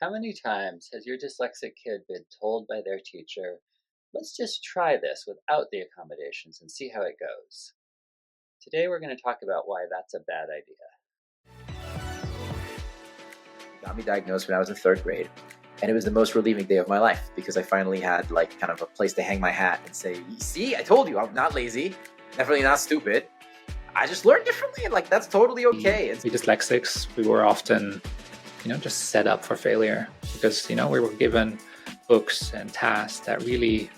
How many times has your dyslexic kid been told by their teacher, let's just try this without the accommodations and see how it goes? Today we're going to talk about why that's a bad idea. Got me diagnosed when I was in third grade, and it was the most relieving day of my life because I finally had like kind of a place to hang my hat and say, see, I told you I'm not lazy, definitely not stupid. I just learned differently, and like that's totally okay. We dyslexics, we were often, just set up for failure because, we were given books and tasks that really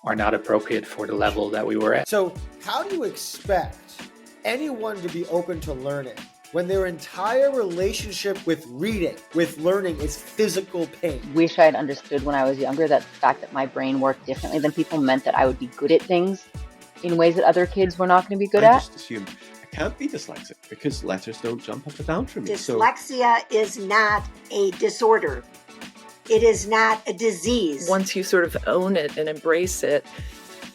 are not appropriate for the level that we were at. So how do you expect anyone to be open to learning when their entire relationship with reading, with learning, is physical pain? Wish I had understood when I was younger that the fact that my brain worked differently than people meant that I would be good at things in ways that other kids were not going to be good I at. just assumed I can't be dyslexic because letters don't jump up and down for me. Dyslexia is not a disorder. It is not a disease. Once you sort of own it and embrace it,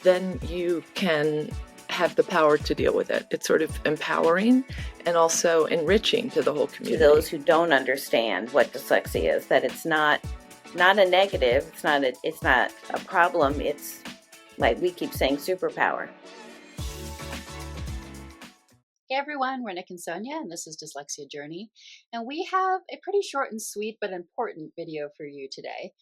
then you can have the power to deal with it. It's sort of empowering and also enriching to the whole community. To those who don't understand what dyslexia is, that it's not a negative, it's not a problem, it's like we keep saying superpower. Hey everyone, we're Nick and Sonia, and this is Dyslexia Journey. And we have a pretty short and sweet but important video for you today.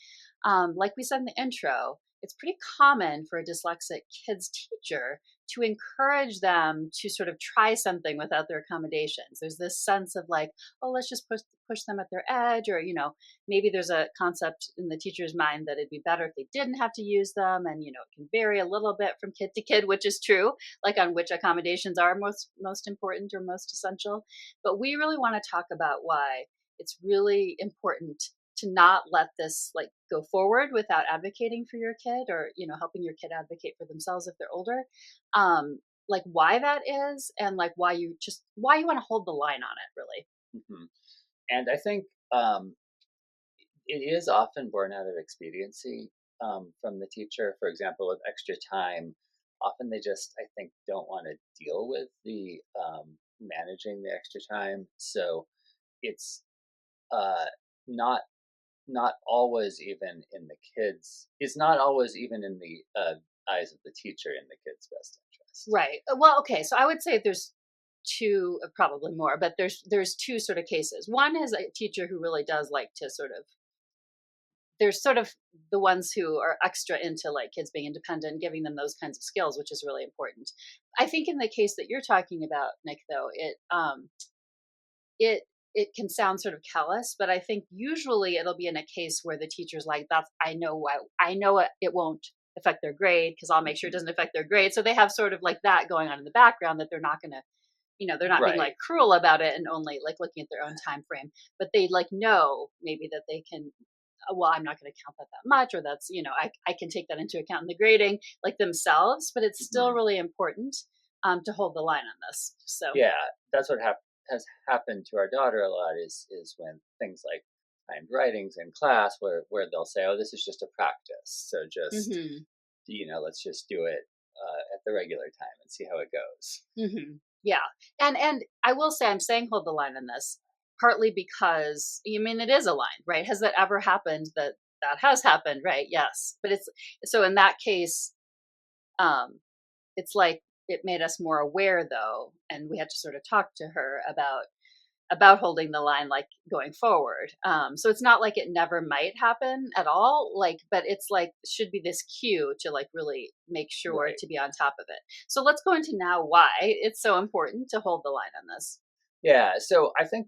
Like we said in the intro, it's pretty common for a dyslexic kid's teacher to encourage them to sort of try something without their accommodations. There's this sense of like, oh, let's just push them at their edge, or, maybe there's a concept in the teacher's mind that it'd be better if they didn't have to use them. And, it can vary a little bit from kid to kid, which is true, like on which accommodations are most important or most essential. But we really want to talk about why it's really important to not let this like go forward without advocating for your kid, or helping your kid advocate for themselves if they're older, like why that is, and like why you want to hold the line on it, really. Mm-hmm. And I think it is often born out of expediency from the teacher. For example, with extra time, often they just, I think, don't want to deal with the managing the extra time. So it's not always even in the kids. It's not always even in the eyes of the teacher in the kid's best interest. Right. Well, okay. So I would say there's two, probably more, but there's two sort of cases. One is a teacher who really does like to there's sort of the ones who are extra into like kids being independent, giving them those kinds of skills, which is really important. I think in the case that you're talking about, Nick, though, it can sound sort of callous, but I think usually it'll be in a case where the teacher's like, I know it won't affect their grade because I'll make sure it doesn't affect their grade. So they have sort of like that going on in the background, that they're not going to, they're not being like cruel about it and only like looking at their own time frame, but they like know maybe that they can, well, I'm not going to count that much, or that's, I can take that into account in the grading like themselves, but it's still really important to hold the line on this. So yeah, that's what has happened to our daughter a lot is when things like timed writings in class where they'll say, oh, this is just a practice, so just let's just do it at the regular time and see how it goes. Yeah, and I will say, I'm saying hold the line on this partly because it is a line, right? Has that ever happened? That has happened, right? Yes, but it's so in that case, it's like it made us more aware, though, and we had to sort of talk to her about holding the line, like going forward. So it's not like it never might happen at all, like, but it's like should be this cue to like really make sure to be on top of it. So let's go into now why it's so important to hold the line on this. Yeah, so I think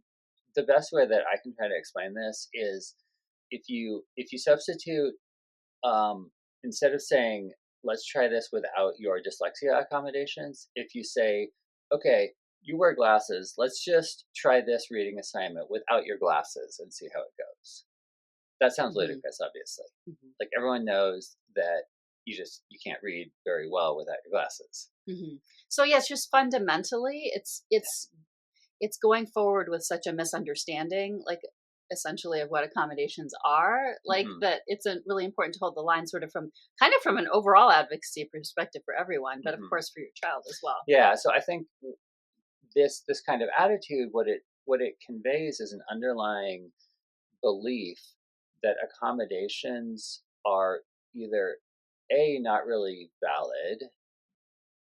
the best way that I can try to explain this is if you substitute instead of saying, let's try this without your dyslexia accommodations, if you say, okay, you wear glasses, let's just try this reading assignment without your glasses and see how it goes. That sounds ludicrous, obviously. Like everyone knows that you can't read very well without your glasses. So yeah, it's just fundamentally, it's going forward with such a misunderstanding, like essentially of what accommodations are, like that it's really important to hold the line sort of from an overall advocacy perspective for everyone, but of course for your child as well. Yeah, so I think this kind of attitude, what it conveys is an underlying belief that accommodations are either A, not really valid,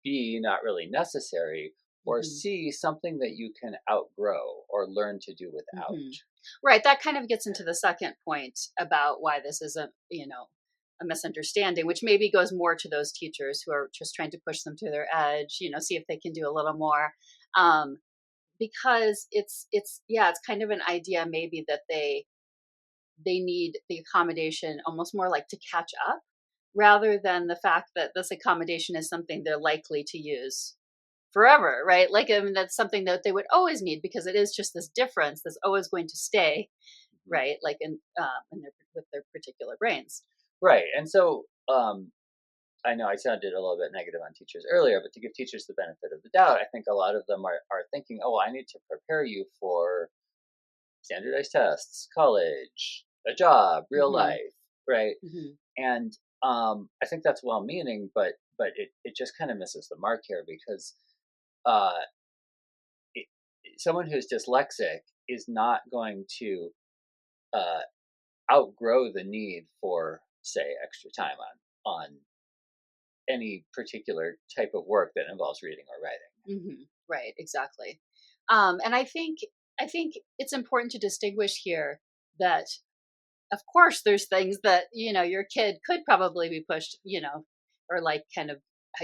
B, not really necessary, or C, something that you can outgrow or learn to do without. Right. That kind of gets into the second point about why this is a misunderstanding, which maybe goes more to those teachers who are just trying to push them to their edge, see if they can do a little more. Because it's kind of an idea maybe that they need the accommodation almost more like to catch up, rather than the fact that this accommodation is something they're likely to use forever, right? Like, I mean, that's something that they would always need, because it is just this difference that's always going to stay, right? Like with their particular brains. Right. And so I know I sounded a little bit negative on teachers earlier, but to give teachers the benefit of the doubt, I think a lot of them are thinking, oh, I need to prepare you for standardized tests, college, a job, real life, right? And I think that's well-meaning, but it just kind of misses the mark here, because someone who's dyslexic is not going to outgrow the need for, say, extra time on any particular type of work that involves reading or writing. Right, exactly. And I think it's important to distinguish here that, of course, there's things that your kid could probably be pushed, or like kind of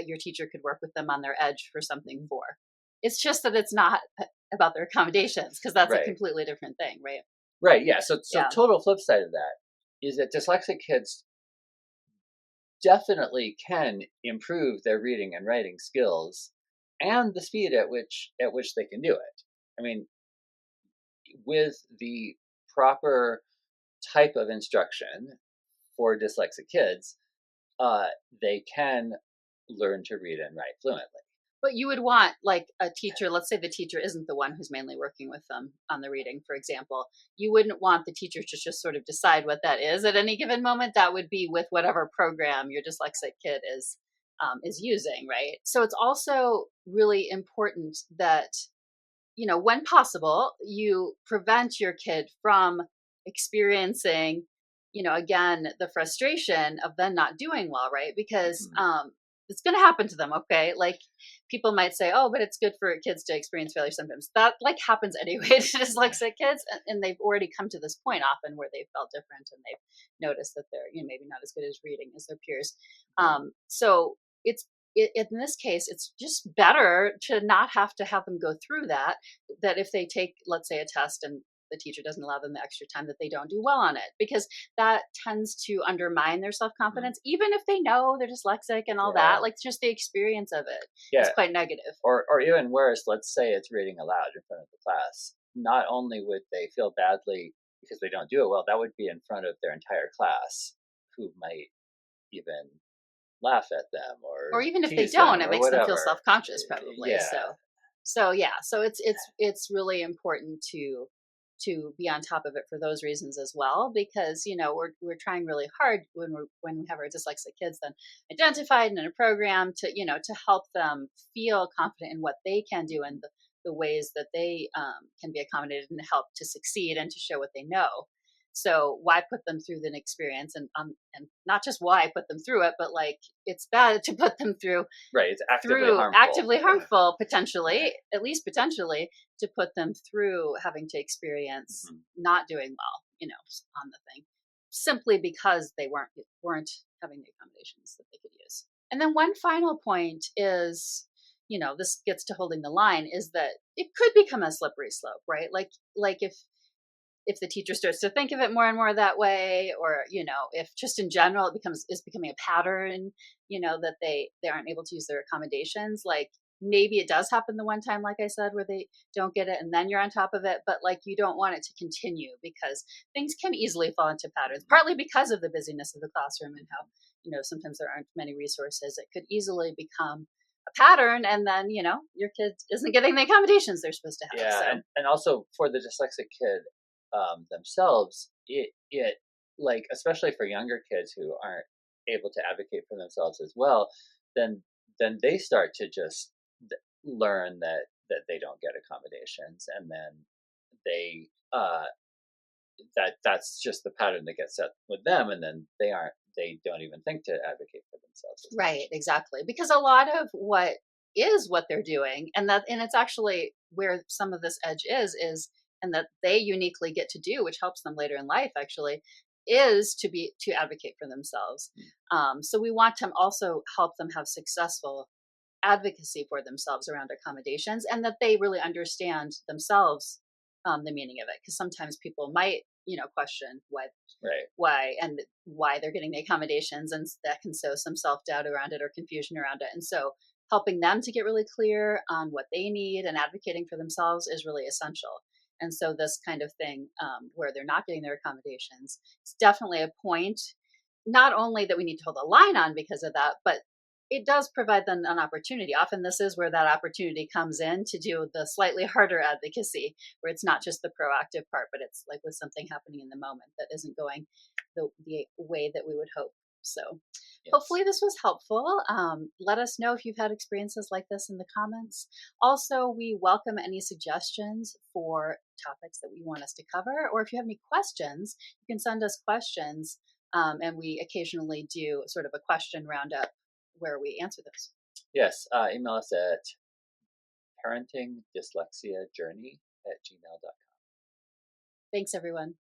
your teacher could work with them on their edge for something for. It's just that it's not about their accommodations, because that's a completely different thing, right? Right. Yeah. So total flip side of that is that dyslexic kids definitely can improve their reading and writing skills and the speed at which they can do it. I mean, with the proper type of instruction for dyslexic kids, they can learn to read and write fluently. But you would want, like, a teacher, let's say the teacher isn't the one who's mainly working with them on the reading, for example. You wouldn't want the teacher to just sort of decide what that is at any given moment. That would be with whatever program your dyslexic kid is using, right? So it's also really important that, when possible, you prevent your kid from experiencing, again, the frustration of them not doing well, right? Because it's going to happen to them, okay? Like, people might say, oh, but it's good for kids to experience failure sometimes. That, like, happens anyway to dyslexic kids, and they've already come to this point often where they felt different, and they've noticed that they're maybe not as good as reading as their peers. So in this case, it's just better to not have to have them go through that if they take, let's say, a test and the teacher doesn't allow them the extra time, that they don't do well on it, because that tends to undermine their self-confidence, even if they know they're dyslexic and all that. Like, just the experience of it is quite negative. Or even worse, let's say it's reading aloud in front of the class. Not only would they feel badly because they don't do it well, that would be in front of their entire class, who might even laugh at them, or even if they don't, it makes them feel self-conscious, probably. So it's really important to be on top of it for those reasons as well, because we're trying really hard when we have our dyslexic kids then identified and in a program to to help them feel confident in what they can do and the ways that they can be accommodated and help to succeed and to show what they know. So why put them through the experience, and not just why put them through it, but like, it's bad to put them through. Right, it's actively harmful, potentially, at least potentially, to put them through having to experience not doing well, on the thing, simply because they weren't having the accommodations that they could use. And then one final point is, this gets to holding the line, is that it could become a slippery slope, right? Like if the teacher starts to think of it more and more that way, or if just in general is becoming a pattern, that they aren't able to use their accommodations, like, maybe it does happen the one time, like I said, where they don't get it and then you're on top of it, but like, you don't want it to continue, because things can easily fall into patterns, partly because of the busyness of the classroom and how sometimes there aren't many resources. It could easily become a pattern, and then your kid isn't getting the accommodations they're supposed to have. And also for the dyslexic kid themselves, it like, especially for younger kids who aren't able to advocate for themselves as well, then they start to just learn that they don't get accommodations, and then they that's just the pattern that gets set with them, and then they don't even think to advocate for themselves as Right, much. exactly. Because a lot of what they're doing, and it's actually where some of this edge is, and that they uniquely get to do, which helps them later in life actually, is to advocate for themselves. So we want to also help them have successful advocacy for themselves around accommodations, and that they really understand themselves, the meaning of it. Because sometimes people might, question Right. why they're getting the accommodations, and that can sow some self-doubt around it or confusion around it. And so helping them to get really clear on what they need and advocating for themselves is really essential. And so this kind of thing, where they're not getting their accommodations, is definitely a point, not only that we need to hold a line on because of that, but it does provide them an opportunity. Often this is where that opportunity comes in to do the slightly harder advocacy, where it's not just the proactive part, but it's like with something happening in the moment that isn't going the way that we would hope. So Yes. hopefully this was helpful. Let us know if you've had experiences like this in the comments. Also, we welcome any suggestions for topics that we want us to cover, or if you have any questions, you can send us questions, and we occasionally do sort of a question roundup where we answer those. Yes, email us at parentingdyslexiajourney@gmail.com. Thanks, everyone.